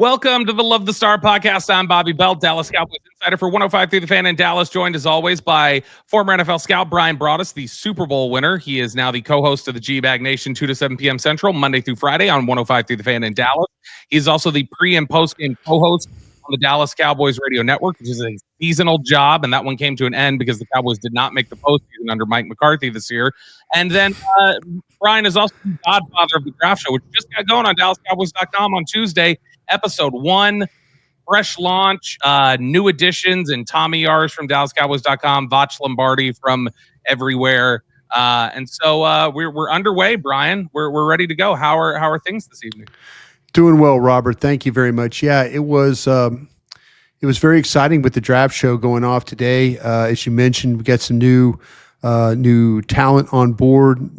Welcome to the Love the Star podcast. I'm Bobby Belt, Dallas Cowboys insider for 105.3 The Fan in Dallas, joined as always by former NFL scout Brian Broaddus, the Super Bowl winner. He is now the co-host of the G-Bag Nation, 2 to 7 p.m. Central, Monday through Friday on 105.3 The Fan in Dallas. He's also the pre- and post-game co-host on the Dallas Cowboys radio network, which is a seasonal job, and that one came to an end because the Cowboys did not make the postseason under Mike McCarthy this year. And then Brian is also the godfather of the draft show, which just got going on DallasCowboys.com on Tuesday. Episode 1, fresh launch, new additions, and Tommy Yars from DallasCowboys.com, Vach Lombardi from everywhere, and so we're underway. Brian, we're ready to go. How are things this evening? Doing well, Robert. Thank you very much. Yeah, it was very exciting with the draft show going off today. As you mentioned, we got some new talent on board,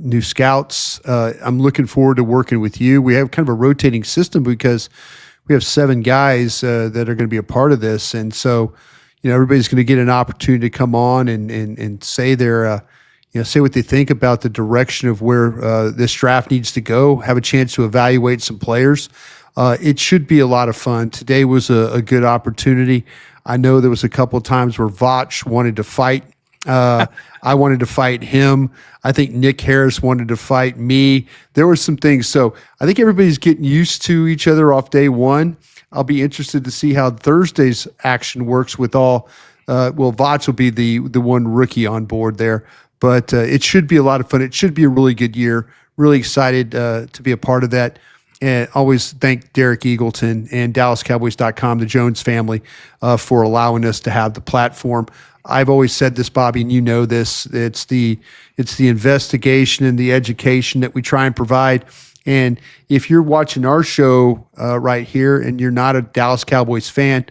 new scouts. I'm looking forward to working with you. We have kind of a rotating system because we have 7 guys that are going to be a part of this. And so, everybody's going to get an opportunity to come on and say their, say what they think about the direction of where this draft needs to go, have a chance to evaluate some players. It should be a lot of fun. Today was a good opportunity. I know there was a couple of times where Vach wanted to fight. I wanted to fight him. I think Nick Harris wanted to fight me. There were some things. So I think everybody's getting used to each other off day one. I'll be interested to see how Thursday's action works with all. Vach will be the one rookie on board there, but it should be a lot of fun. It should be a really good year. Really excited to be a part of that. And always thank Derek Eagleton and DallasCowboys.com, the Jones family, for allowing us to have the platform. I've always said this, Bobby, and you know this. It's the investigation and the education that we try and provide. And if you're watching our show right here and you're not a Dallas Cowboys fan,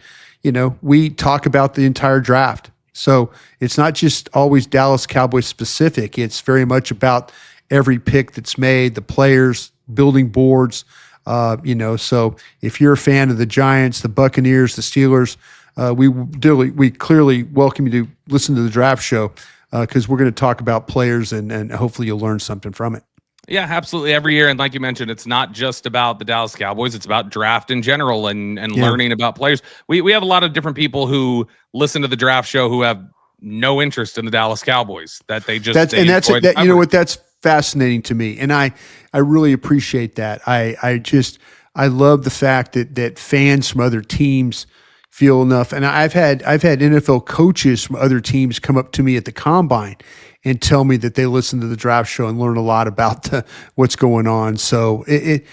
we talk about the entire draft. So it's not just always Dallas Cowboys specific. It's very much about every pick that's made, the players, building boards. So if you're a fan of the Giants, the Buccaneers, the Steelers, we clearly welcome you to listen to the draft show because we're going to talk about players and hopefully you'll learn something from it. Yeah, absolutely. Every year, and like you mentioned, it's not just about the Dallas Cowboys; it's about draft in general and learning about players. We have a lot of different people who listen to the draft show who have no interest in the Dallas Cowboys. That they just that's fascinating to me, and I really appreciate that. I love the fact that fans from other teams feel enough. And I've had NFL coaches from other teams come up to me at the combine and tell me that they listen to the draft show and learn a lot about what's going on. So it's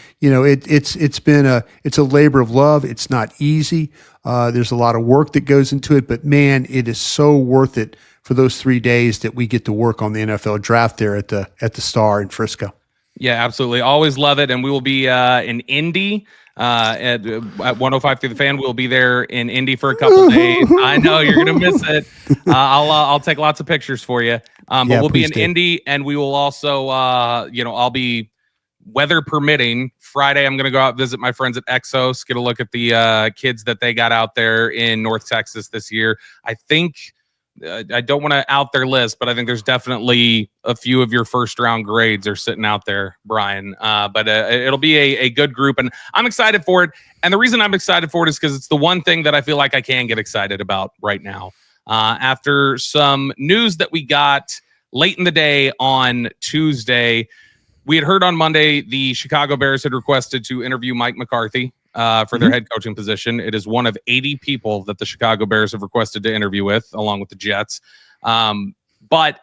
a labor of love. It's not easy. There's a lot of work that goes into it, but man, it is so worth it for those 3 days that we get to work on the NFL draft there at the Star in Frisco. Yeah, absolutely. Always love it. And we will be in Indy at 105 through the Fan. We'll be there in Indy for a couple days. I know you're going to miss it. I'll take lots of pictures for you. But we'll be in Indy, and we will also, I'll be, weather permitting, Friday I'm going to go out visit my friends at Exos, get a look at the kids that they got out there in North Texas this year. I think I don't want to out their list, but I think there's definitely a few of your first round grades are sitting out there, Brian. But it'll be a good group, and I'm excited for it. And the reason I'm excited for it is because it's the one thing that I feel like I can get excited about right now. After some news that we got late in the day on Tuesday, we had heard on Monday the Chicago Bears had requested to interview Mike McCarthy for their head coaching position. It is one of 80 people that the Chicago Bears have requested to interview with, along with the Jets. But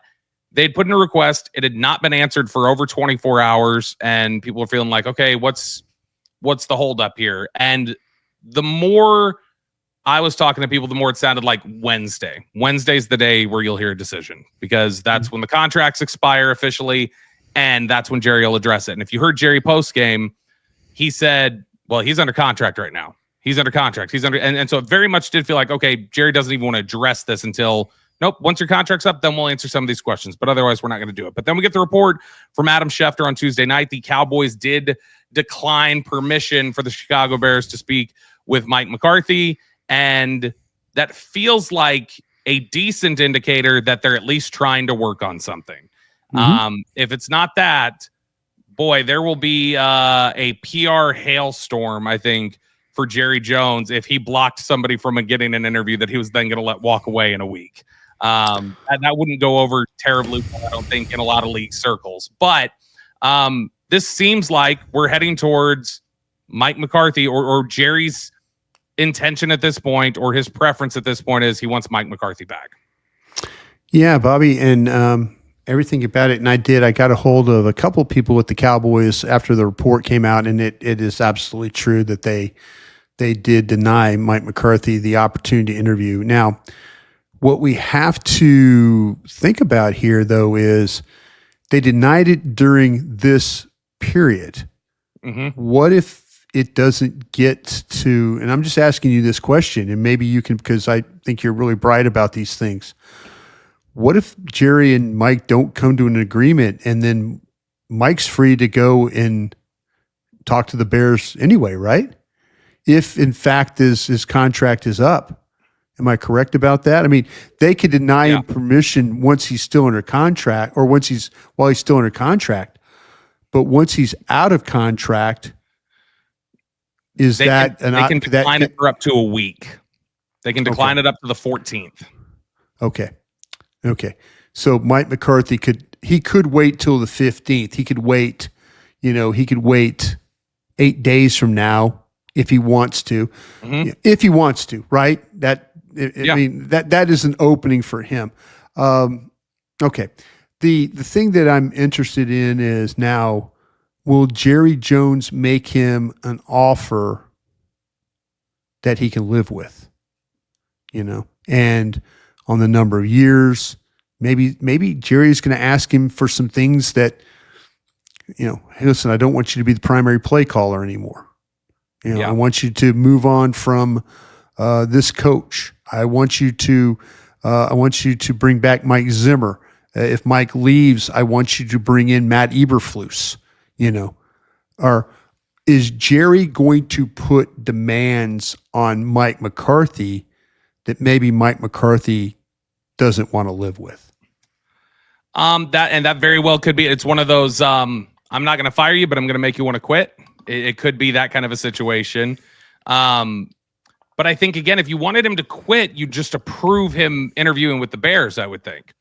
they'd put in a request. It had not been answered for over 24 hours, and people were feeling like, okay, what's the holdup here? And the more I was talking to people, the more it sounded like Wednesday. Wednesday's the day where you'll hear a decision, because that's when the contracts expire officially, and that's when Jerry will address it. And if you heard Jerry post-game, he said, well, he's under contract right now. He's under contract. And so it very much did feel like, okay, Jerry doesn't even want to address this until, nope, once your contract's up, then we'll answer some of these questions. But otherwise, we're not going to do it. But then we get the report from Adam Schefter on Tuesday night. The Cowboys did decline permission for the Chicago Bears to speak with Mike McCarthy. And that feels like a decent indicator that they're at least trying to work on something. If it's not that, boy, there will be a PR hailstorm, I think, for Jerry Jones if he blocked somebody from getting an interview that he was then going to let walk away in a week. That wouldn't go over terribly well, I don't think, in a lot of league circles. But this seems like we're heading towards Mike McCarthy or Jerry's intention at this point, or his preference at this point is he wants Mike McCarthy back. Yeah, Bobby, and everything about it. And I got a hold of a couple of people with the Cowboys after the report came out, and it is absolutely true that they did deny Mike McCarthy the opportunity to interview. Now, what we have to think about here, though, is they denied it during this period. Mm-hmm. What if it doesn't get to, and I'm just asking you this question, and maybe you can, because I think you're really bright about these things. What if Jerry and Mike don't come to an agreement, and then Mike's free to go and talk to the Bears anyway, right? If in fact his contract is up. Am I correct about that? I mean, they could deny him permission once he's still under contract, or while he's still under contract. But once he's out of contract, they can decline it for up to a week. They can decline it up to the 14th. Okay. So Mike McCarthy could wait till the 15th. He could wait 8 days from now if he wants to. Mm-hmm. If he wants to, right? I mean, that is an opening for him. Okay. The thing that I'm interested in is now, will Jerry Jones make him an offer that he can live with? And on the number of years, maybe Jerry's going to ask him for some things that, hey, listen, I don't want you to be the primary play caller anymore. I want you to move on from this coach. I want you to bring back Mike Zimmer. If Mike leaves, I want you to bring in Matt Eberflus. Or is Jerry going to put demands on Mike McCarthy that maybe Mike McCarthy doesn't want to live with? That very well could be. It's one of those. I'm not going to fire you, but I'm going to make you want to quit. It could be that kind of a situation. But I think, again, if you wanted him to quit, you'd just approve him interviewing with the Bears, I would think.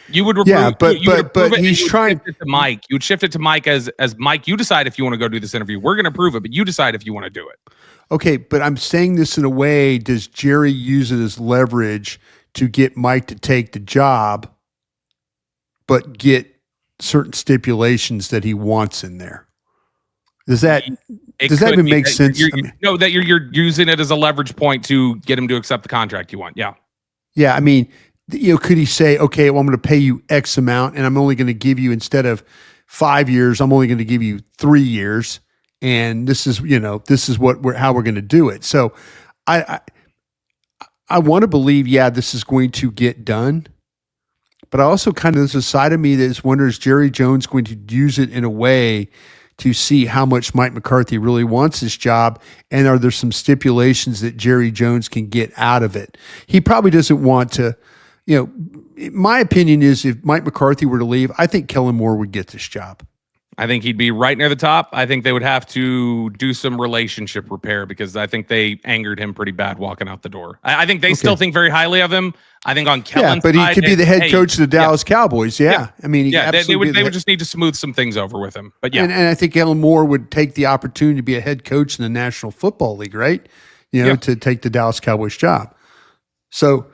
You would approve, but he's trying to Mike. You would shift it to Mike as Mike, you decide if you want to go do this interview. We're going to approve it, but you decide if you want to do it. Okay, but I'm saying this in a way, does Jerry use it as leverage to get Mike to take the job, but get certain stipulations that he wants in there? Does that even make sense? That you're using it as a leverage point to get him to accept the contract you want. Yeah. Yeah. I mean, could he say, okay, well, I'm going to pay you X amount, and I'm only going to give you, instead of 5 years, I'm only going to give you 3 years. And this is how we're going to do it. So I want to believe, this is going to get done. But I also there's a side of me that wonders, Jerry Jones going to use it in a way to see how much Mike McCarthy really wants this job, and are there some stipulations that Jerry Jones can get out of it? He probably doesn't want to, my opinion is, if Mike McCarthy were to leave, I think Kellen Moore would get this job. I think he'd be right near the top. I think they would have to do some relationship repair, because I think they angered him pretty bad walking out the door. I think they still think very highly of him. I think on Kellen's but he could be the head coach of the Dallas Cowboys. Yeah. I mean, they would just need to smooth some things over with him. But yeah. And I think Kellen Moore would take the opportunity to be a head coach in the National Football League, right? To take the Dallas Cowboys job. So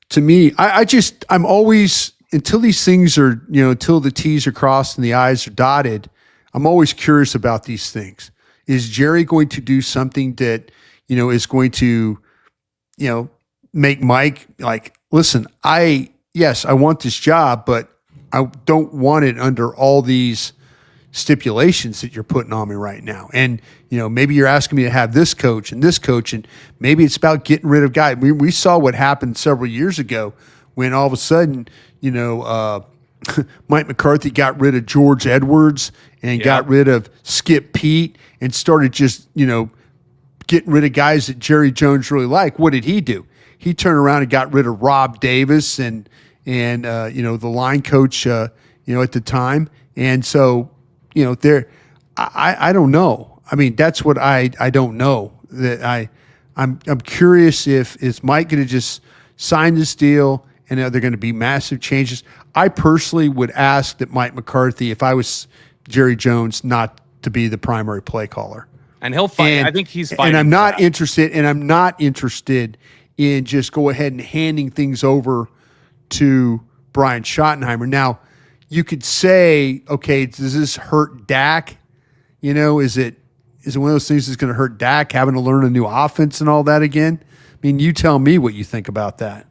to me, I'm always, until these things are, until the T's are crossed and the I's are dotted, I'm always curious about these things. Is Jerry going to do something that, is going to, make Mike like, listen, I want this job, but I don't want it under all these stipulations that you're putting on me right now. And, maybe you're asking me to have this coach, and maybe it's about getting rid of guys. We saw what happened several years ago when all of a sudden, Mike McCarthy got rid of George Edwards and got rid of Skip Pete and started just, getting rid of guys that Jerry Jones really liked. What did he do? He turned around and got rid of Rob Davis and the line coach, at the time. And so, I don't know. I mean, that's what I don't know. that I'm curious if is Mike going to just sign this deal and are there going to be massive changes? I personally would ask that Mike McCarthy, if I was Jerry Jones, not to be the primary play caller. And he'll fight. I think he's fighting. And I'm not interested. And I'm not interested in just go ahead and handing things over to Brian Schottenheimer. Now, you could say, okay, does this hurt Dak? You know, is it one of those things that's going to hurt Dak having to learn a new offense and all that again? I mean, you tell me what you think about that.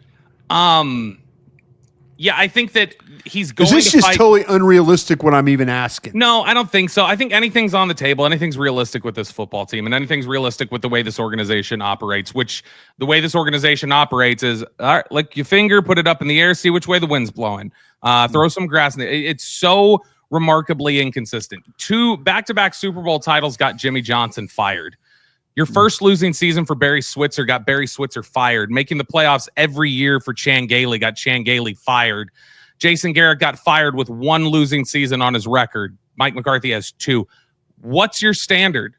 Yeah, I think that he's going. Is this just totally unrealistic? What I'm even asking? No, I don't think so. I think anything's on the table. Anything's realistic with this football team, and anything's realistic with the way this organization operates. Which the way this organization operates is, all right, lick your finger, put it up in the air, see which way the wind's blowing. Throw some grass in it. It's so remarkably inconsistent. 2 back-to-back Super Bowl titles got Jimmy Johnson fired. Your first losing season for Barry Switzer got Barry Switzer fired. Making the playoffs every year for Chan Gailey got Chan Gailey fired. Jason Garrett got fired with 1 losing season on his record. Mike McCarthy has 2. What's your standard?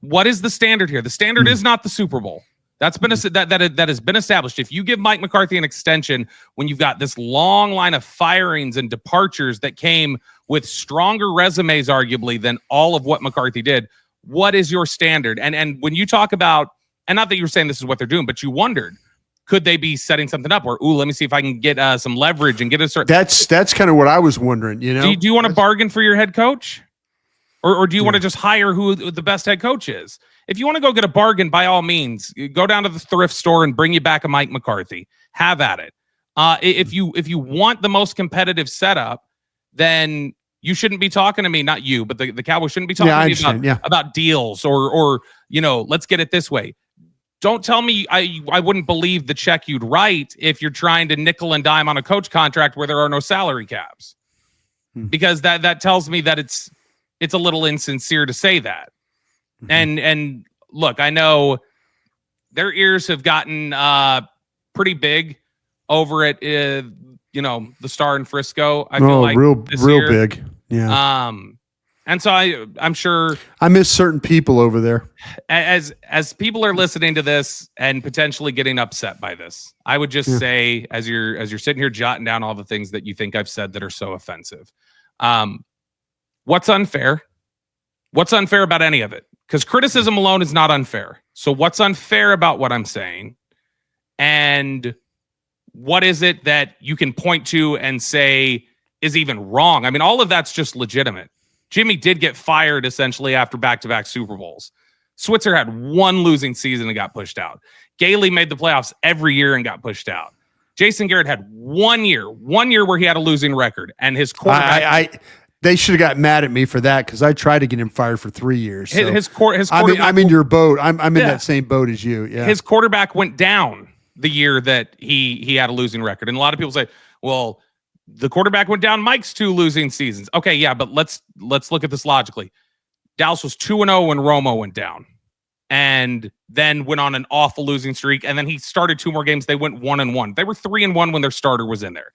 What is the standard here? The standard is not the Super Bowl. That's been that has been established. If you give Mike McCarthy an extension when you've got this long line of firings and departures that came with stronger resumes, arguably, than all of what McCarthy did, what is your standard? And when you talk about, and not that you were saying this is what they're doing, but you wondered, could they be setting something up? Or, let me see if I can get some leverage and get a certain. That's kind of what I was wondering. You know, do you want to bargain for your head coach, or do you want to just hire who the best head coach is? If you want to go get a bargain, by all means, go down to the thrift store and bring you back a Mike McCarthy. Have at it. If you want the most competitive setup, then you shouldn't be talking to me, not you, but the Cowboys shouldn't be talking to me about deals or let's get it this way. Don't tell me I wouldn't believe the check you'd write if you're trying to nickel and dime on a coach contract where there are no salary caps, because that tells me that it's a little insincere to say that. And look, I know their ears have gotten pretty big over at the Star in Frisco. I feel like real big. Yeah. And so I'm sure I miss certain people over there. As people are listening to this and potentially getting upset by this, I would just say, as you're sitting here jotting down all the things that you think I've said that are so offensive, what's unfair? What's unfair about any of it? Because criticism alone is not unfair. So what's unfair about what I'm saying? And what is it that you can point to and say is even wrong? I mean, all of that's just legitimate. Jimmy did get fired essentially after back-to-back Super Bowls. Switzer had 1 losing season and got pushed out. Gailey made the playoffs every year and got pushed out. Jason Garrett had 1 year where he had a losing record, and his quarterback. They should have got mad at me for that because I tried to get him fired for 3 years. So. His quarterback. I'm in your boat. I'm in that same boat as you. Yeah. His quarterback went down the year that he had a losing record, and a lot of people say, "Well, the quarterback went down. Mike's 2 losing seasons." Okay, yeah, but let's look at this logically. Dallas was 2-0 when Romo went down, and then went on an awful losing streak, and then he started 2 more games. They went 1-1. They were 3-1 when their starter was in there.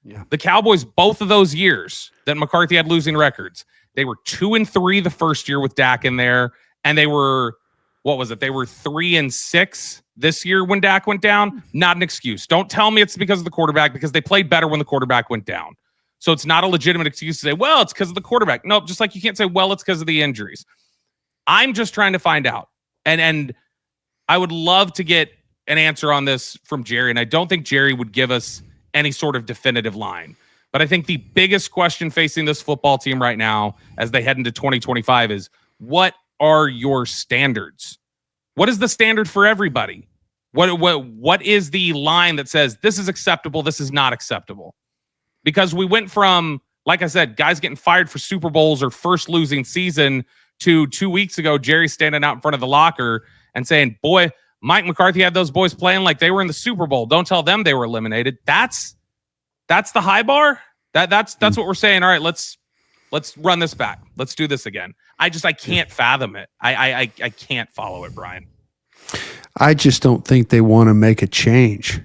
Yeah. The Cowboys, both of those years that McCarthy had losing records, they were 2-3 the first year with Dak in there, and they were, what was it? They were 3-6 this year when Dak went down. Not an excuse. Don't tell me it's because of the quarterback, because they played better when the quarterback went down. So it's not a legitimate excuse to say, well, it's because of the quarterback. Nope, just like you can't say, well, it's because of the injuries. I'm just trying to find out. And I would love to get an answer on this from Jerry, and I don't think Jerry would give us any sort of definitive line. But I think the biggest question facing this football team right now as they head into 2025 is, what are your standards? What is the standard for everybody? What is the line that says this is acceptable, this is not acceptable? Because we went from, like I said, guys getting fired for Super Bowls or first losing season to 2 weeks ago, Jerry standing out in front of the locker and saying, boy, Mike McCarthy had those boys playing like they were in the Super Bowl. Don't tell them they were eliminated. That's the high bar. That's what we're saying. All right, let's run this back. Let's do this again. I can't fathom it. I can't follow it, Brian. I just don't think they want to make a change.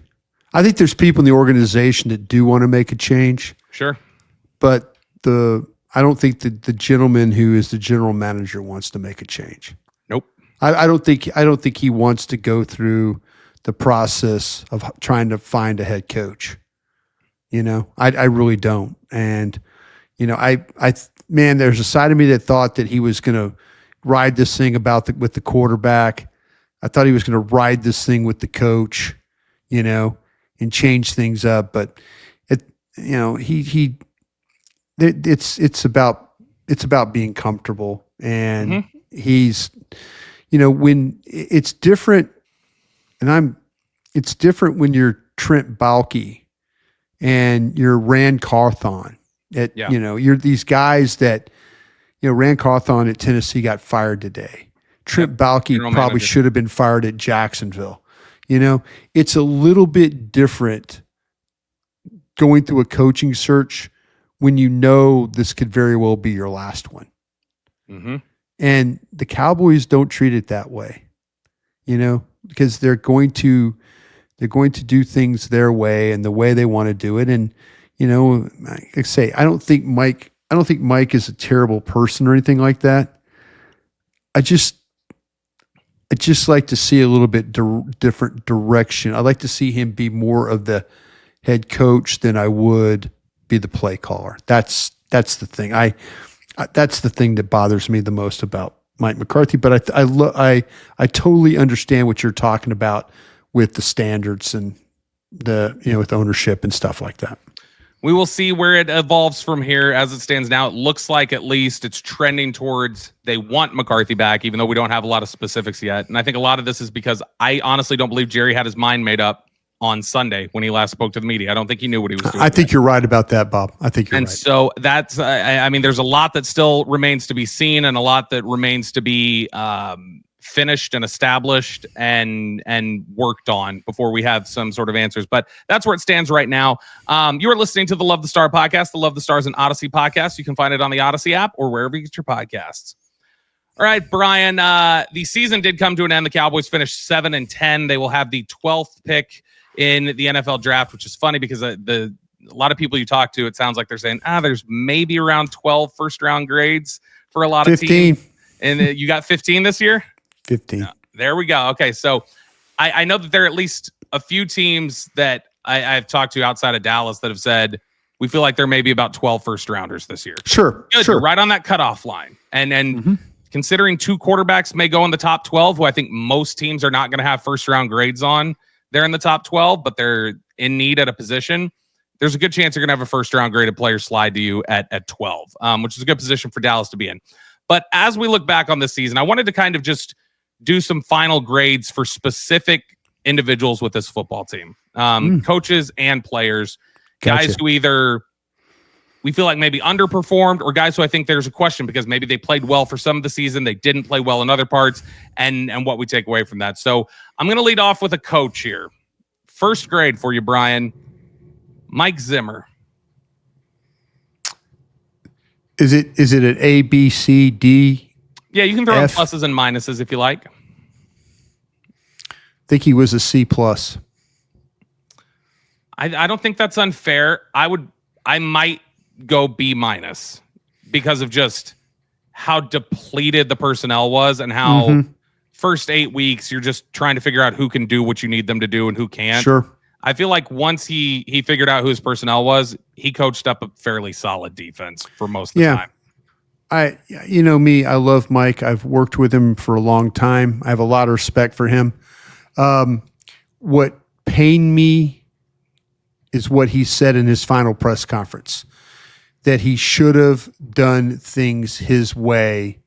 I think there's people in the organization that do want to make a change. Sure. But I don't think the gentleman who is the general manager wants to make a change. Nope. I don't think he wants to go through the process of trying to find a head coach. I really don't. And man, there's a side of me that thought that he was going to ride this thing with the quarterback. I thought he was going to ride this thing with the coach, and change things up. But it's about being comfortable, and he's, when it's different, it's different when you're Trent Baalke and you're Rand Carthon. You're these guys that, Rand Carthon at Tennessee got fired today. Trent Baalke probably should have been fired at Jacksonville. It's a little bit different going through a coaching search when this could very well be your last one. Mm-hmm. And the Cowboys don't treat it that way, because they're going to do things their way and the way they want to do it. And, like I say, I don't think Mike is a terrible person or anything like that. I just like to see a little bit different direction. I'd like to see him be more of the head coach than I would be the play caller. That's the thing. That's the thing that bothers me the most about Mike McCarthy. But I totally understand what you're talking about with the standards and with ownership and stuff like that. We will see where it evolves from here. As it stands now, it looks like at least it's trending towards they want McCarthy back, even though we don't have a lot of specifics yet. And I think a lot of this is because I honestly don't believe Jerry had his mind made up on Sunday when he last spoke to the media. I don't think he knew what he was doing. I think you're right about that, Bob. I think you're right. And so that's, I mean, there's a lot that still remains to be seen and a lot that remains to be finished and established and worked on before we have some sort of answers. But that's where it stands right now. You are listening to the Love the Star podcast. The Love the Stars and Odyssey podcast. You can find it on the Odyssey app or wherever you get your podcasts. All right, Brian, the season did come to an end. The Cowboys finished 7-10. They will have the 12th pick in the NFL draft, which is funny because a lot of people you talk to, it sounds like they're saying, there's maybe around 12 first-round grades for a lot of 15. teams. And you got 15 this year? 15. No, there we go. Okay, so I know that there are at least a few teams that I've talked to outside of Dallas that have said, we feel like there may be about 12 first-rounders this year. Sure, Good, sure. You're right on that cutoff line. And considering two quarterbacks may go in the top 12, who I think most teams are not going to have first-round grades on, they're in the top 12, but they're in need at a position. There's a good chance you're going to have a first-round graded player slide to you at 12, which is a good position for Dallas to be in. But as we look back on this season, I wanted to kind of just do some final grades for specific individuals with this football team, coaches and players, guys who either we feel like maybe underperformed or guys who I think there's a question because maybe they played well for some of the season, they didn't play well in other parts, and what we take away from that. So I'm going to lead off with a coach here. First grade for you, Brian. Mike Zimmer. Is it an A, B, C, D? Yeah, you can throw in F? pluses and minuses if you like. I think he was a C plus. I don't think that's unfair. I might go B minus because of just how depleted the personnel was and how first 8 weeks you're just trying to figure out who can do what you need them to do and who can't. Sure. I feel like once he figured out who his personnel was, he coached up a fairly solid defense for most of the time. I love Mike. I've worked with him for a long time. I have a lot of respect for him. What pained me is what he said in his final press conference, that he should have done things his way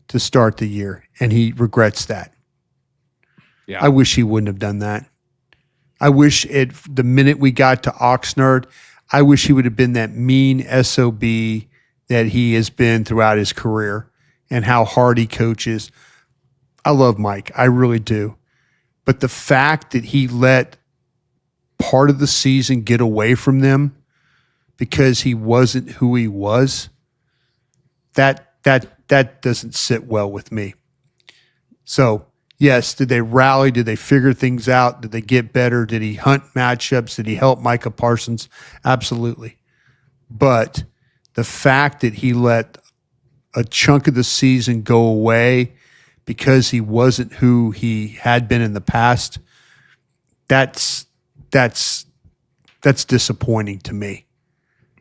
to start the year, and he regrets that. Yeah. I wish he wouldn't have done that. I wish the minute we got to Oxnard, I wish he would have been that mean SOB that he has been throughout his career and how hard he coaches. I love Mike. I really do. But the fact that he let part of the season get away from them because he wasn't who he was, that doesn't sit well with me. So, yes, did they rally? Did they figure things out? Did they get better? Did he hunt matchups? Did he help Micah Parsons? Absolutely. But the fact that he let a chunk of the season go away because he wasn't who he had been in the past, that's disappointing to me,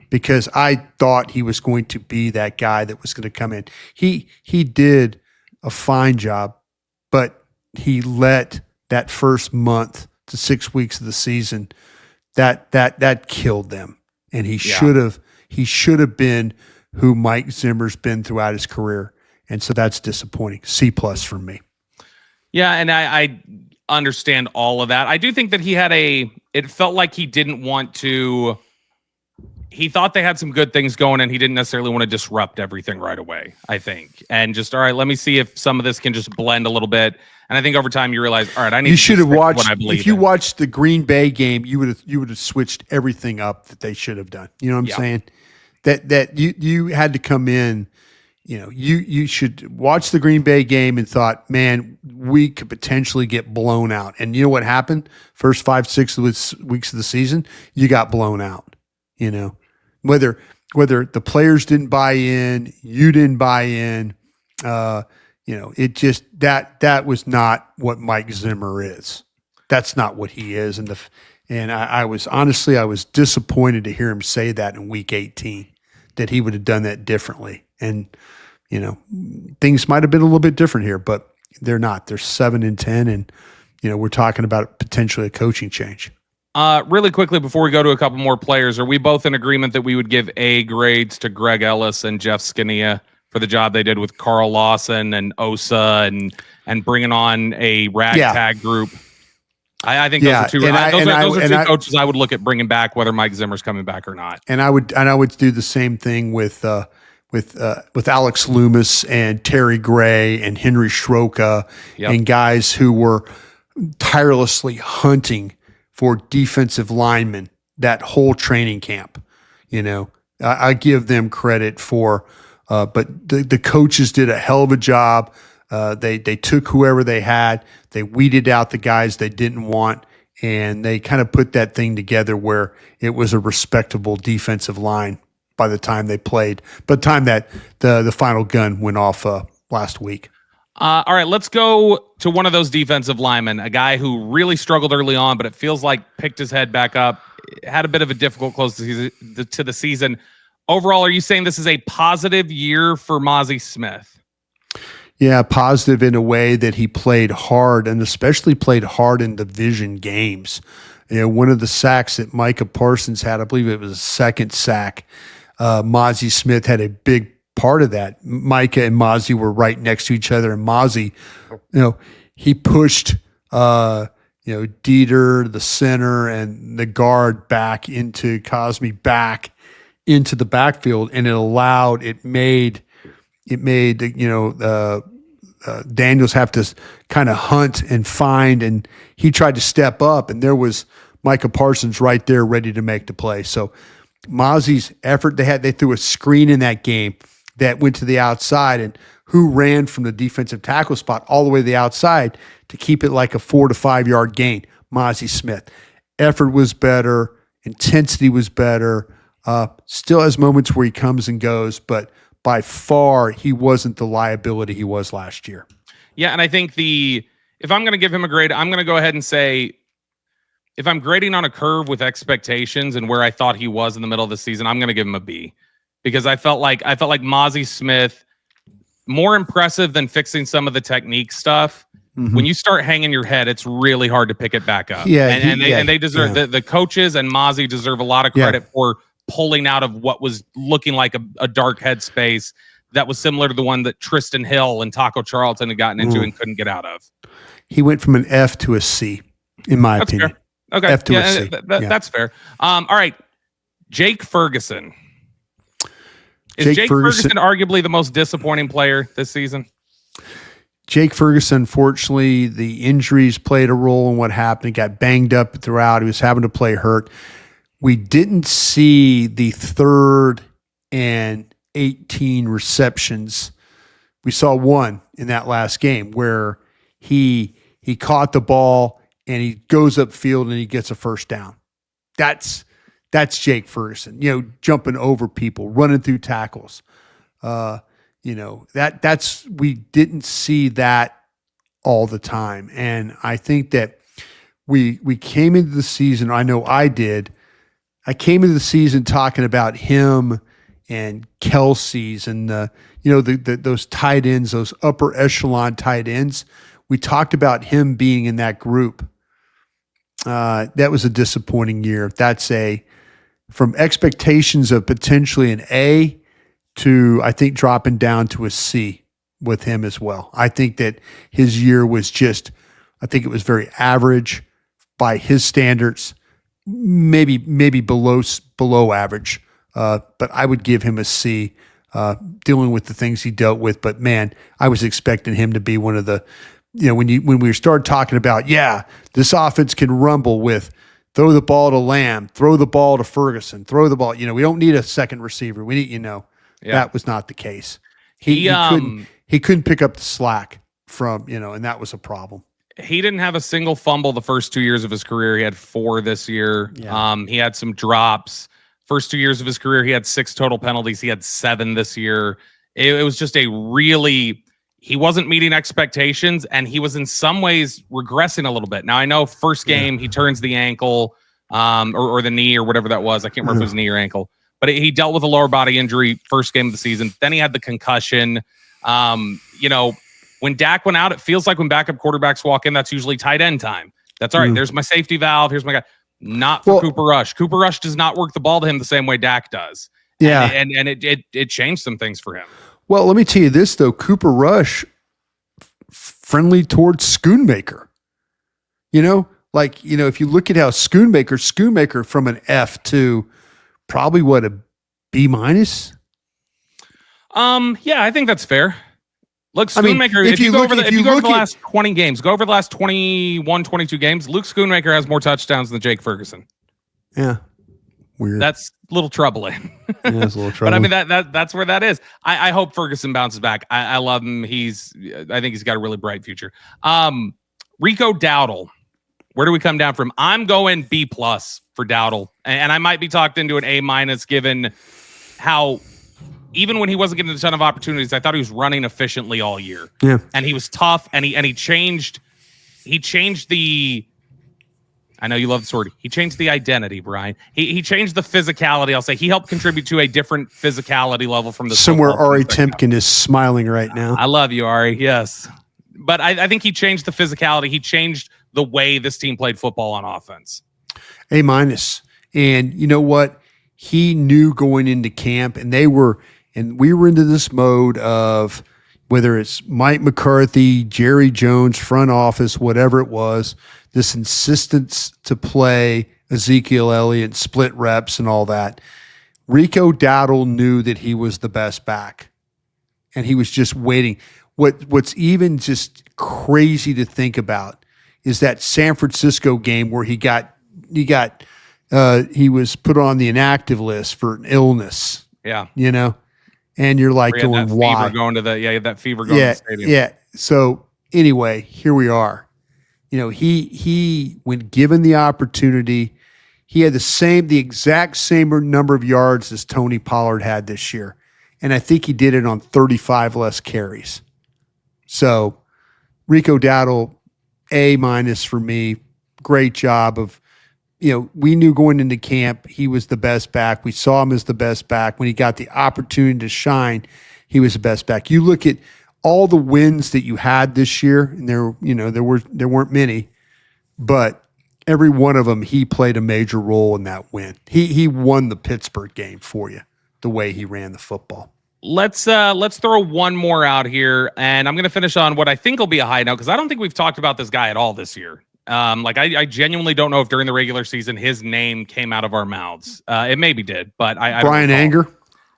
because I thought he was going to be that guy that was going to come in. He did a fine job, but he let that first month to 6 weeks of the season that killed them. And he should have been who Mike Zimmer's been throughout his career. And so that's disappointing. C+ for me. Yeah, and I understand all of that. I do think that it felt like he didn't want to. He thought they had some good things going, and he didn't necessarily want to disrupt everything right away, I think. And just, all right, let me see if some of this can just blend a little bit. And I think over time you realize, all right, I need. You should have watched. What I believe if you watched the Green Bay game, you would have switched everything up that they should have done. You know what I'm saying? That you had to come in. You should watch the Green Bay game and thought, man, we could potentially get blown out. And you know what happened? First 5-6 weeks of the season, you got blown out. Whether the players didn't buy in, you didn't buy in, it just that was not what Mike Zimmer is. That's not what he is. And I was disappointed to hear him say that in week 18, that he would have done that differently. And things might have been a little bit different here, but they're not. They're 7-10, and we're talking about potentially a coaching change. Really quickly before we go to a couple more players, are we both in agreement that we would give A grades to Greg Ellis and Jeff Skinnia for the job they did with Carl Lawson and Osa and bringing on a ragtag group? I think those are two coaches I would look at bringing back, whether Mike Zimmer's coming back or not. And I would do the same thing with Alex Loomis and Terry Gray and Henry Schroka and guys who were tirelessly hunting for defensive linemen that whole training camp. I give them credit for, but the coaches did a hell of a job. They took whoever they had, they weeded out the guys they didn't want, and they kind of put that thing together where it was a respectable defensive line by the time they played, by the time that the final gun went off last week. All right, let's go to one of those defensive linemen, a guy who really struggled early on, but it feels like picked his head back up, had a bit of a difficult close to the season. Overall, are you saying this is a positive year for Mazi Smith? Yeah, positive in a way that he played hard, and especially played hard in division games. One of the sacks that Micah Parsons had, I believe it was a second sack, Mazi Smith had a big part of that. Micah and Mazi were right next to each other, and Mazi, he pushed, Dieter, the center, and the guard back into Cosme, back into the backfield, and it made Daniels have to kind of hunt and find, and he tried to step up, and there was Micah Parsons right there ready to make the play. So Mazi's effort, they threw a screen in that game that went to the outside, and who ran from the defensive tackle spot all the way to the outside to keep it like a 4 to 5 yard gain? Mazi Smith. Effort was better. Intensity was better. Still has moments where he comes and goes, but by far he wasn't the liability he was last year. Yeah, and I think if I'm going to give him a grade, I'm going to go ahead and say, if I'm grading on a curve with expectations and where I thought he was in the middle of the season, I'm going to give him a B. Because I felt like Mazi Smith, more impressive than fixing some of the technique stuff. Mm-hmm. When you start hanging your head, it's really hard to pick it back up. Yeah, and they deserve the coaches, and Mazi deserve a lot of credit for pulling out of what was looking like a dark headspace that was similar to the one that Tristan Hill and Taco Charlton had gotten into and couldn't get out of. He went from an F to a C, in my opinion. Fair. Okay, F to a C. That's fair. All right, Jake Ferguson. Is Jake Ferguson arguably the most disappointing player this season? Jake Ferguson, unfortunately, the injuries played a role in what happened. He got banged up throughout. He was having to play hurt. We didn't see the 3rd and 18 receptions. We saw one in that last game where he caught the ball and he goes upfield and he gets a first down. That's Jake Ferguson, jumping over people, running through tackles. We didn't see that all the time. And I think that we came into the season, I know I did, I came into the season talking about him and Kelsey's and those tight ends, those upper echelon tight ends. We talked about him being in that group. That was a disappointing year. That's from expectations of potentially an A to, I think, dropping down to a C with him as well. I think that his year was I think it was very average by his standards, maybe below average. But I would give him a C, dealing with the things he dealt with. But man, I was expecting him to be one of the, when we started talking about, this offense can rumble with throw the ball to Lamb, throw the ball to Ferguson, throw the ball. We don't need a second receiver. We need, that was not the case. He couldn't pick up the slack from, and that was a problem. He didn't have a single fumble the first 2 years of his career. He had 4 this year. Yeah. He had some drops. First 2 years of his career, he had 6 total penalties. He had 7 this year. It was just he wasn't meeting expectations, and he was in some ways regressing a little bit. Now, I know first game, he turns the ankle or the knee or whatever that was. I can't remember if it was knee or ankle. But he dealt with a lower body injury first game of the season. Then he had the concussion. When Dak went out, it feels like when backup quarterbacks walk in, that's usually tight end time. That's all right. There's my safety valve. Here's my guy. Not for Cooper Rush. Cooper Rush does not work the ball to him the same way Dak does. Yeah. And it changed some things for him. Well, let me tell you this, though. Cooper Rush, friendly towards Schoonmaker. If you look at how Schoonmaker from an F to probably a B minus. Yeah, I think that's fair. Look, Schoonmaker, if you go over the last 20 games, go over the last 21, 22 games, Luke Schoonmaker has more touchdowns than Jake Ferguson. Yeah. Weird. That's a little troubling. Yeah, it's a little troubling. But I mean, that's where that is. I hope Ferguson bounces back. I love him. I think he's got a really bright future. Rico Dowdle. Where do we come down from? I'm going B+ for Dowdle. And I might be talked into an A- given how, even when he wasn't getting a ton of opportunities, I thought he was running efficiently all year. Yeah. And he was tough, and he changed the, I know you love the sword. He changed the identity, Brian. He changed the physicality. I'll say he helped contribute to a different physicality level from the somewhere. Ari Timpkin is smiling right now. I love you, Ari. Yes, but I think he changed the physicality. He changed the way this team played football on offense. A-. And you know what? He knew going into camp, and we were into this mode of whether it's Mike McCarthy, Jerry Jones, front office, whatever it was. This insistence to play Ezekiel Elliott, split reps and all that. Rico Dowdle knew that he was the best back, and he was just waiting. What's even just crazy to think about is that San Francisco game where he was put on the inactive list for an illness. Yeah. And you're like going, why? That fever going to the stadium. Yeah. So anyway, here we are. He when given the opportunity, he had the exact same number of yards as Tony Pollard had this year. And I think he did it on 35 less carries. So Rico Dowdle, A- for me. Great job of, we knew going into camp he was the best back. We saw him as the best back. When he got the opportunity to shine, he was the best back. You look at all the wins that you had this year, and there weren't many, but every one of them, he played a major role in that win. He won the Pittsburgh game for you, the way he ran the football. Let's throw one more out here, and I'm going to finish on what I think will be a high note, because I don't think we've talked about this guy at all this year. I genuinely don't know if during the regular season his name came out of our mouths. It maybe did, but I Brian Anger?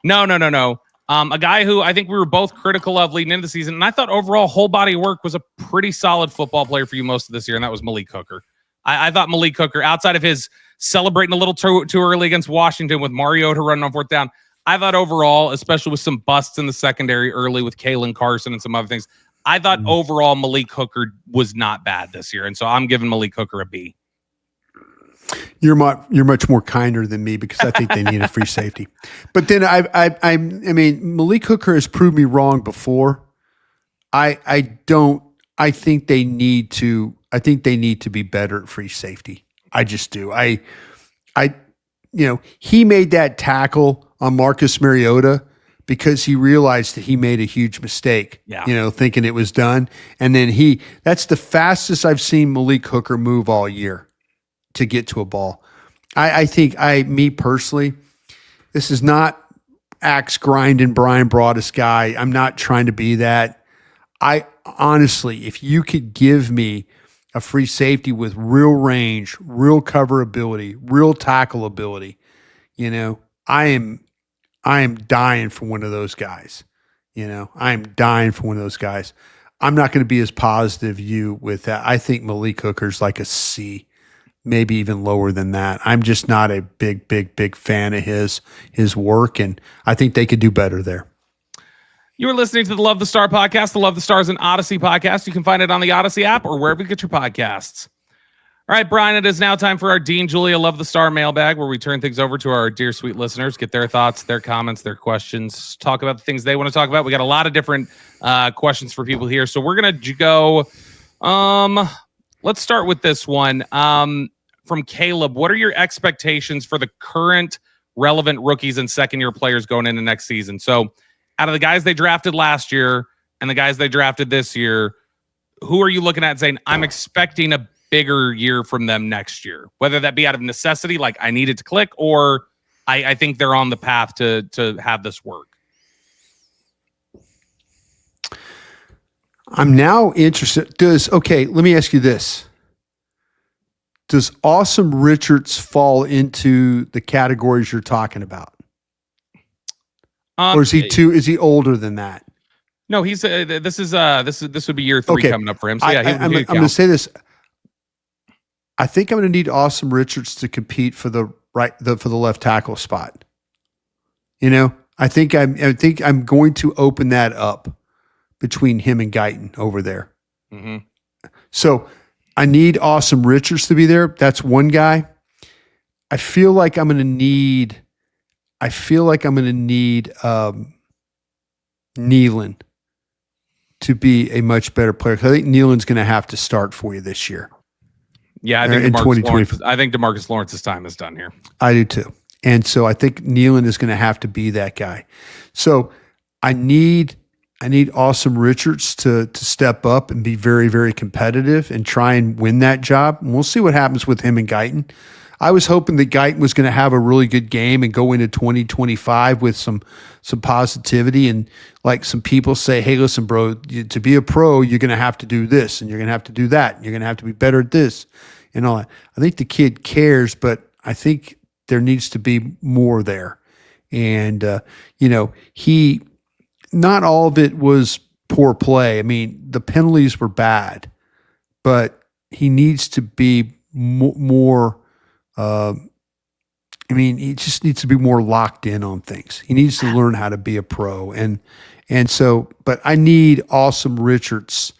No. A guy who I think we were both critical of leading into the season, and I thought overall whole body work was a pretty solid football player for you most of this year, and that was Malik Hooker. I thought Malik Hooker, outside of his celebrating a little too early against Washington with Mariota running on fourth down, I thought overall, especially with some busts in the secondary early with Kalen Carson and some other things, I thought overall Malik Hooker was not bad this year. And so I'm giving Malik Hooker a B. You're much more kinder than me because I think they need a free safety. But then I mean, Malik Hooker has proved me wrong before. I don't I think they need to. I think they need to be better at free safety. I just do. He made that tackle on Marcus Mariota because he realized that he made a huge mistake. Yeah. Thinking it was done, and then that's the fastest I've seen Malik Hooker move all year to get to a ball. I think me personally, this is not axe grinding Brian Broaddus guy. I'm not trying to be that. I honestly, if you could give me a free safety with real range, real cover ability, real tackle ability, I am dying for one of those guys. I am dying for one of those guys. I'm not going to be as positive you with that. I think Malik Hooker's like a C, maybe even lower than that. I'm just not a big fan of his work, and I think they could do better there. You are listening to the Love the Star podcast, the Love the Stars and Odyssey podcast. You can find it on the Odyssey app or wherever you get your podcasts. All right, Brian, it is now time for our Dean Julia Love the Star mailbag, where we turn things over to our dear sweet listeners, get their thoughts, their comments, their questions, talk about the things they want to talk about. We got a lot of different questions for people here. So we're going to go, let's start with this one. From Caleb, what are your expectations for the current relevant rookies and second-year players going into next season? So out of the guys they drafted last year and the guys they drafted this year, who are you looking at saying, I'm expecting a bigger year from them next year? Whether that be out of necessity, like I need it to click, or I think they're on the path to have this work. I'm now interested. Let me ask you this. Does Awesome Richards fall into the categories you're talking about? Or is he older than that? No, he's this would be year 3 coming up for him. So yeah, I'm going to say this. I think I'm going to need Awesome Richards to compete for the left tackle spot. I think I'm going to open that up between him and Guyton over there. Mm-hmm. So I need Awesome Richards to be there. That's one guy. I feel like I'm going to need Nealon to be a much better player. I think Nealon's going to have to start for you this year. Yeah, I think DeMarcus Lawrence's time is done here. I do too. And so I think Nealon is going to have to be that guy. So I need Awesome Richards to step up and be very, very competitive and try and win that job. And we'll see what happens with him and Guyton. I was hoping that Guyton was going to have a really good game and go into 2025 with some positivity, and like some people say, hey, listen, bro, to be a pro, you're going to have to do this and you're going to have to do that. And you're going to have to be better at this and all that. I think the kid cares, but I think there needs to be more there. And, not all of it was poor play. I mean, the penalties were bad, but he needs to be more he just needs to be more locked in on things. He needs to learn how to be a pro. But I need Awesome Richards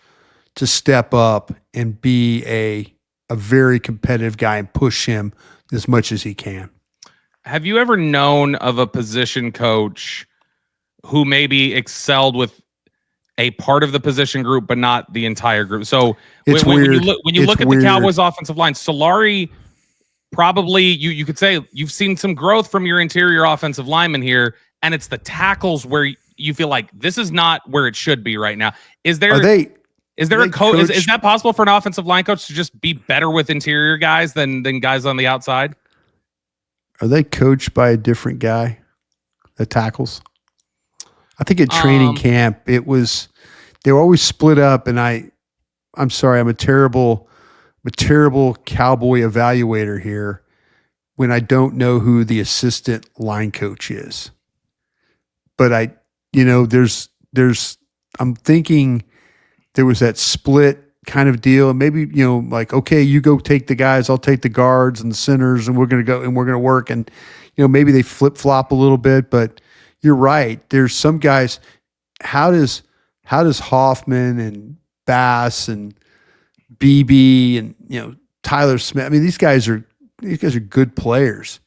to step up and be a very competitive guy and push him as much as he can. Have you ever known of a position coach who maybe excelled with a part of the position group, but not the entire group? So when you look at the Cowboys offensive line, Solari, probably you could say you've seen some growth from your interior offensive lineman here, and it's the tackles where you feel like this is not where it should be right now. Is there a coach? Is that possible for an offensive line coach to just be better with interior guys than guys on the outside? Are they coached by a different guy? The tackles? I think at training camp they were always split up, and I'm sorry, I'm a terrible Cowboy evaluator here when I don't know who the assistant line coach is. But I'm thinking there was that split kind of deal. And maybe, like, okay, you go take the guys, I'll take the guards and the centers, and we're going to go and we're going to work. And, maybe they flip flop a little bit, but you're right. There's some guys. How does Hoffman and Bass and BB and Tyler Smith? I mean, these guys are good players,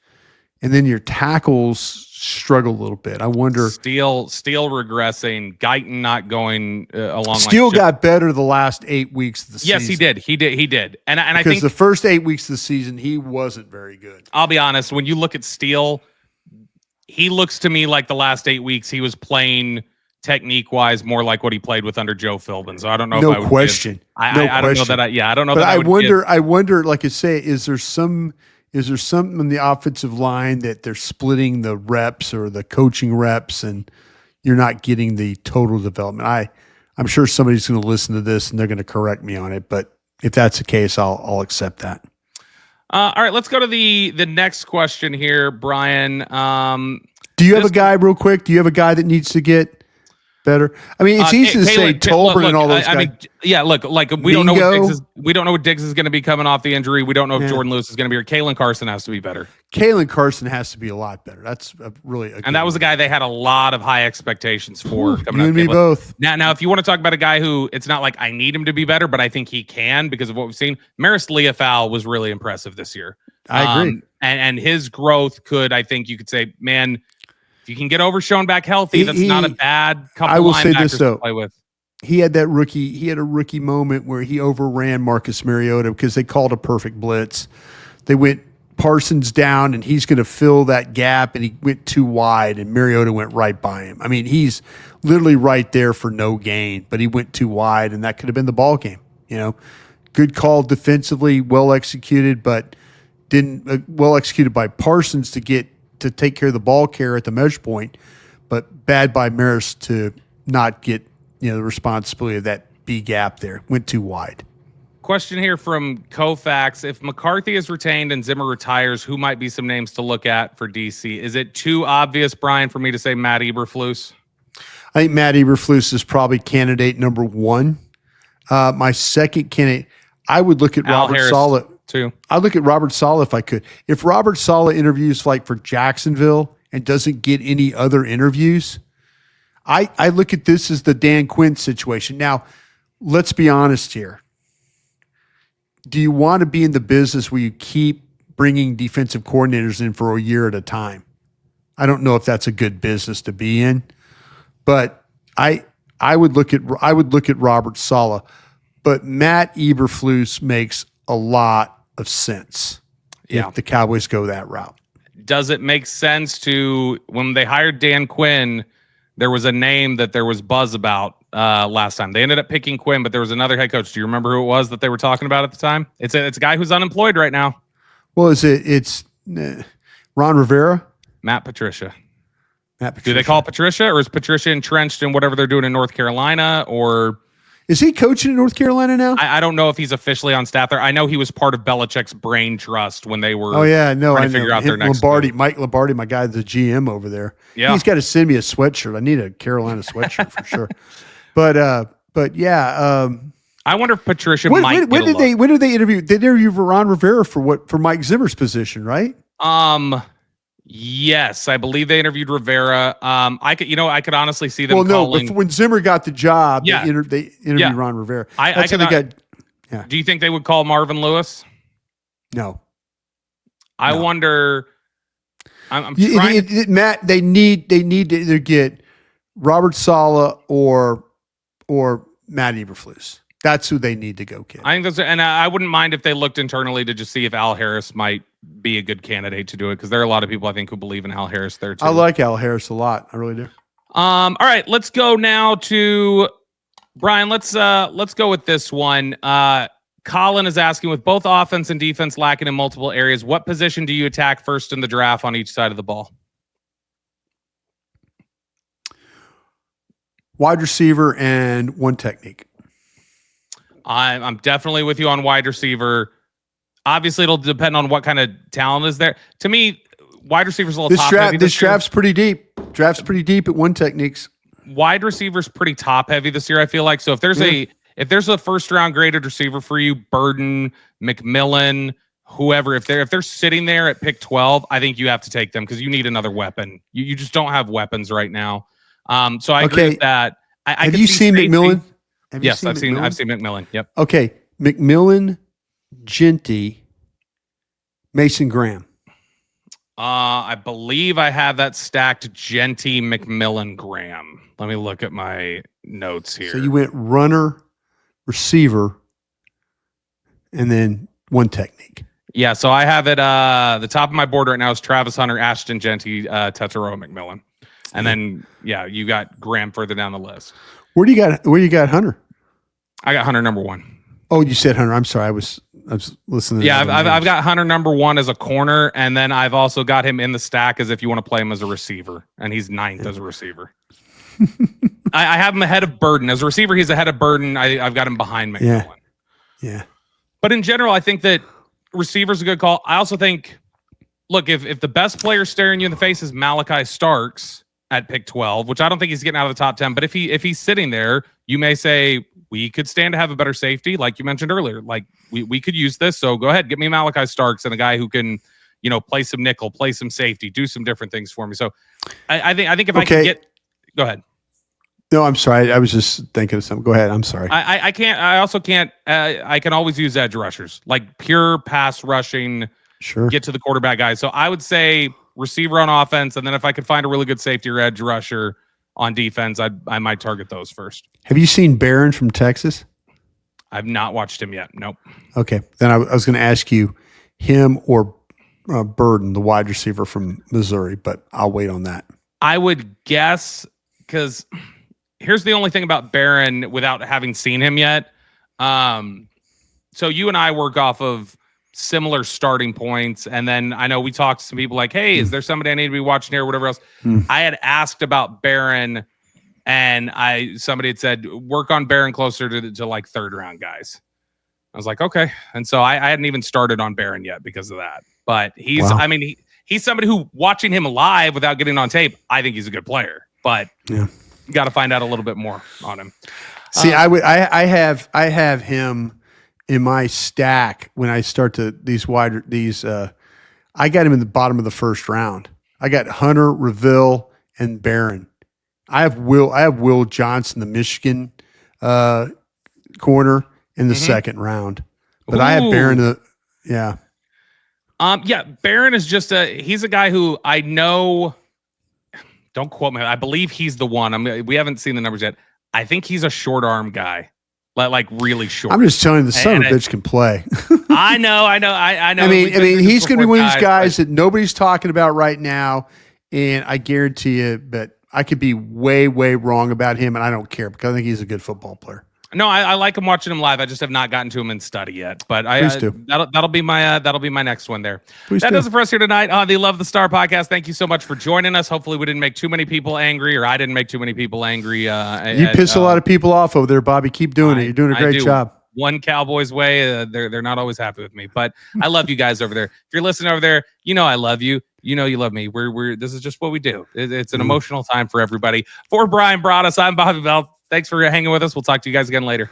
and then your tackles struggle a little bit. I wonder. Steele regressing, Guyton not going along. Steele got better the last 8 weeks of the season. Yes, he did. And I because think the first 8 weeks of the season he wasn't very good. I'll be honest. When you look at Steele, he looks to me like the last 8 weeks he was playing technique-wise more like what he played with under Joe Philbin. So I don't know. No if I would question. I don't know that. I don't know. But that I wonder. Like I say, is there something in the offensive line that they're splitting the reps or the coaching reps, and you're not getting the total development? I'm sure somebody's going to listen to this and they're going to correct me on it. But if that's the case, I'll accept that. All right, let's go to the next question here, Brian. Do you have a guy real quick? Do you have a guy that needs to get better? I mean, it's easy to say Tolbert and all those guys. We don't know what Diggs is going to be coming off the injury. We don't know if Jordan Lewis is going to be here. Kalen Carson has to be better. Kalen Carson has to be a lot better. That's and that was a guy they had a lot of high expectations for. You and me both. Now, if you want to talk about a guy who it's not like I need him to be better, but I think he can because of what we've seen. Maris Leofau was really impressive this year. I agree. And his growth could, I think you could say, man, if you can get Overshown back healthy, that's not a bad couple. I will say this though, to play with. He had a rookie moment where he overran Marcus Mariota because they called a perfect blitz. They went Parsons down, and he's going to fill that gap, and he went too wide, and Mariota went right by him. I mean, he's literally right there for no gain, but he went too wide, and that could have been the ball game. Good call defensively, well executed, but didn't well executed by Parsons to take care of the ball care at the measure point, but bad by Maris to not get the responsibility of that B gap there. Went too wide. Question here from Koufax. If McCarthy is retained and Zimmer retires, who might be some names to look at for DC? Is it too obvious, Brian, for me to say Matt Eberflus? I think Matt Eberflus is probably candidate number one. My second candidate, I would look at Robert Saleh. Too. I'd look at Robert Saleh if I could. If Robert Saleh interviews like for Jacksonville and doesn't get any other interviews, I look at this as the Dan Quinn situation. Now, let's be honest here. Do you want to be in the business where you keep bringing defensive coordinators in for a year at a time? I don't know if that's a good business to be in, but I would look at Robert Saleh, but Matt Eberflus makes a lot of sense if the Cowboys go that route. Does it make sense to, when they hired Dan Quinn, there was a name that there was buzz about last time. They ended up picking Quinn, but there was another head coach. Do you remember who it was that they were talking about at the time? It's a guy who's unemployed right now. Well, it's Ron Rivera? Matt Patricia. Do they call Patricia, or is Patricia entrenched in whatever they're doing in North Carolina, or... Is he coaching in North Carolina now? I don't know if he's officially on staff there. I know he was part of Belichick's brain trust when they were. Oh yeah, no, trying to figure out their next move. Mike Lombardi, my guy, the GM over there. Yeah, he's got to send me a sweatshirt. I need a Carolina sweatshirt for sure. But yeah. I wonder if Patricia when did they interview? They interviewed Ron Rivera for Mike Zimmer's position, right? Yes, I believe they interviewed Rivera. I could honestly see them. Well, calling... when Zimmer got the job, yeah. they interviewed Ron Rivera. Do you think they would call Marvin Lewis? No. I wonder. Matt, they need to either get Robert Saleh or Matt Eberflus. That's who they need to go get. I think that's, and I wouldn't mind if they looked internally to just see if Al Harris might be a good candidate to do it, because there are a lot of people I think who believe in Al Harris there too. I like Al Harris a lot. I really do. All right, let's go now to Brian. Let's go with this one. Colin is asking, with both offense and defense lacking in multiple areas, what position do you attack first in the draft on each side of the ball? Wide receiver and one technique. I'm definitely with you on wide receiver. Obviously, it'll depend on what kind of talent is there. To me, wide receiver's a little top heavy. This draft's pretty deep. Draft's pretty deep at one techniques. Wide receiver's pretty top heavy this year, I feel like. So if there's a first round graded receiver for you, Burden, McMillan, whoever, if they're sitting there at pick 12, I think you have to take them because you need another weapon. You just don't have weapons right now. So I agree with that. Have you seen McMillan? Yes, I've seen McMillan. Yep. Okay. McMillan, Genty, Mason Graham. I believe I have that stacked Genty, McMillan, Graham. Let me look at my notes here. So you went runner, receiver, and then one technique. Yeah, so I have it. The top of my board right now is Travis Hunter, Ashton Genty, Tetero, McMillan, and then you got Graham further down the list. Where you got Hunter? I got Hunter number 1. Oh, you said Hunter. I'm sorry. I was listening. Yeah, I've got Hunter number 1 as a corner, and then I've also got him in the stack as if you want to play him as a receiver, and he's 9th as a receiver. I have him ahead of Burden as a receiver. He's ahead of Burden. I've got him behind McMillan. Yeah. But in general, I think that receiver's a good call. I also think, look, if the best player staring you in the face is Malachi Starks at pick 12, which I don't think he's getting out of the top 10, but if he's sitting there, you may say we could stand to have a better safety, like you mentioned earlier. Like we could use this, so go ahead, get me Malachi Starks and a guy who can, play some nickel, play some safety, do some different things for me. So I think if I can get, go ahead. No, I'm sorry. I was just thinking of something. Go ahead. I'm sorry. I can't. I also can't. I can always use edge rushers, like pure pass rushing. Sure. Get to the quarterback guys. So I would say receiver on offense, and then if I could find a really good safety or edge rusher on defense, I might target those first. Have you seen Barron from Texas? I've not watched him yet. Nope. Okay. Then I was going to ask you him or Burden, the wide receiver from Missouri, but I'll wait on that. I would guess, because here's the only thing about Barron without having seen him yet. So you and I work off of similar starting points. And then I know we talked to some people like, hey, is there somebody I need to be watching here or whatever else? I had asked about Barron, and somebody had said, work on Barron closer to like 3rd round guys. I was like, okay. And so I hadn't even started on Barron yet because of that. But he's somebody who, watching him live without getting on tape, I think he's a good player. But you got to find out a little bit more on him. See, I have him in my stack when I start to I got him in the bottom of the 1st round. I got Hunter, Reville, and Barron. I have Will Johnson, the Michigan corner, in the 2nd round. But I have Barron Barron is just he's a guy who I know, don't quote me, I believe he's the one. We haven't seen the numbers yet. I think he's a short arm guy. Like really short. I'm just telling you, the son of a bitch can play. I know. I mean, he's going to be one of these guys that nobody's talking about right now, and I guarantee you, but I could be way, way wrong about him, and I don't care because I think he's a good football player. No, I like him watching him live. I just have not gotten to him in study yet. But that'll be my next one there. That does it for us here tonight on the Love the Star podcast. Thank you so much for joining us. Hopefully we didn't make too many people angry, or I didn't make too many people angry. You piss a lot of people off over there, Bobby. Keep doing it. You're doing a great job. One Cowboys way. They're not always happy with me, but I love you guys over there. If you're listening over there, I love you. You love me. This is just what we do. It's an emotional time for everybody. For Brian Broaddus, I'm Bobby Bell. Thanks for hanging with us. We'll talk to you guys again later.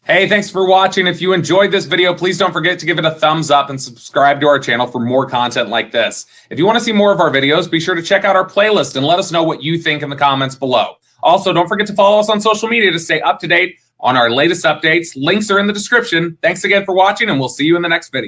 Hey, thanks for watching. If you enjoyed this video, please don't forget to give it a thumbs up and subscribe to our channel for more content like this. If you want to see more of our videos, be sure to check out our playlist and let us know what you think in the comments below. Also, don't forget to follow us on social media to stay up to date on our latest updates. Links are in the description. Thanks again for watching, and we'll see you in the next video.